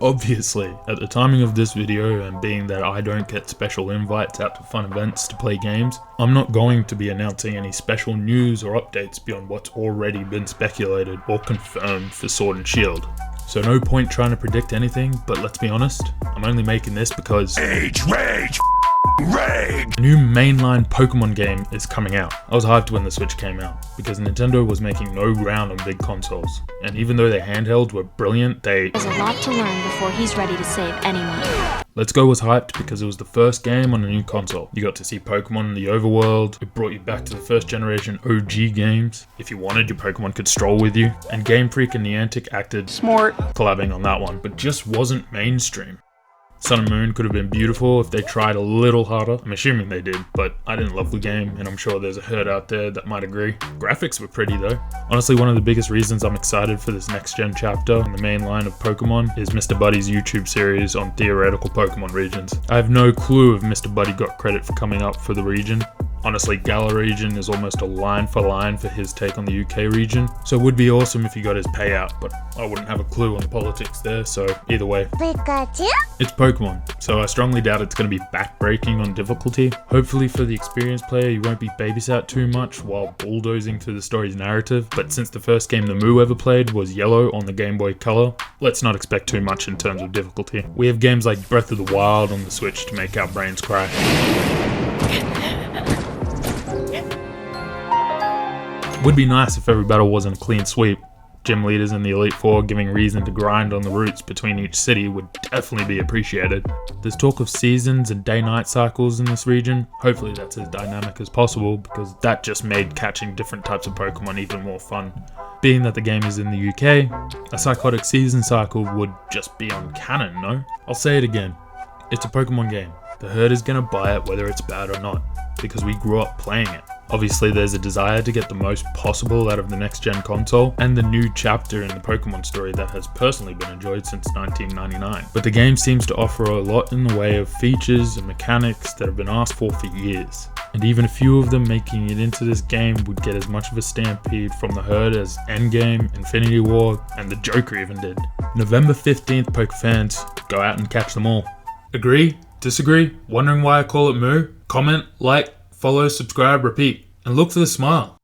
Obviously, at the timing of this video and being that I don't get special invites out to fun events to play games, I'm not going to be announcing any special news or updates beyond what's already been speculated or confirmed for Sword and Shield. So no point trying to predict anything, but let's be honest, I'm only making this because Rage! a new mainline Pokemon game is coming out. I was hyped when the Switch came out, because Nintendo was making no ground on big consoles, and even though their handhelds were brilliant, There's a lot to learn before he's ready to save anyone. Let's Go was hyped because it was the first game on a new console. You got to see Pokemon in the overworld, it brought you back to the first generation OG games. If you wanted, your Pokemon could stroll with you, and Gamefreak and Niantic acted smart collabing on that one, but just wasn't mainstream. Sun and Moon could have been beautiful if they tried a little harder. I'm assuming they did, but I didn't love the game, and I'm sure there's a herd out there that might agree. Graphics were pretty though. Honestly, one of the biggest reasons I'm excited for this next gen chapter in the main line of Pokemon is Mr. Buddy's YouTube series on theoretical Pokemon regions. I have no clue if Mr. Buddy got credit for coming up for the region. Honestly, Galar region is almost a line for line for his take on the UK region, so it would be awesome if he got his payout, but I wouldn't have a clue on the politics there, so either way. Pikachu? It's Pokemon, so I strongly doubt it's going to be backbreaking on difficulty. Hopefully for the experienced player, you won't be babysat too much while bulldozing through the story's narrative, but since the first game the M.O.O ever played was Yellow on the Game Boy Color, let's not expect too much in terms of difficulty. We have games like Breath of the Wild on the Switch to make our brains cry. Would be nice if every battle wasn't a clean sweep. Gym leaders in the Elite Four giving reason to grind on the routes between each city would definitely be appreciated. There's talk of seasons and day-night cycles in this region. Hopefully that's as dynamic as possible, because that just made catching different types of Pokemon even more fun. Being that the game is in the UK, a psychotic season cycle would just be on canon, no? I'll say it again, it's a Pokemon game. The herd is gonna buy it whether it's bad or not, because we grew up playing it. Obviously there's a desire to get the most possible out of the next gen console and the new chapter in the Pokemon story that has personally been enjoyed since 1999. But the game seems to offer a lot in the way of features and mechanics that have been asked for years. And even a few of them making it into this game would get as much of a stampede from the herd as Endgame, Infinity War, and the Joker even did. November 15th, Poke fans, go out and catch them all. Agree? Disagree? Wondering why I call it M.O.O? Comment, like, follow, subscribe, repeat, and look for the smile.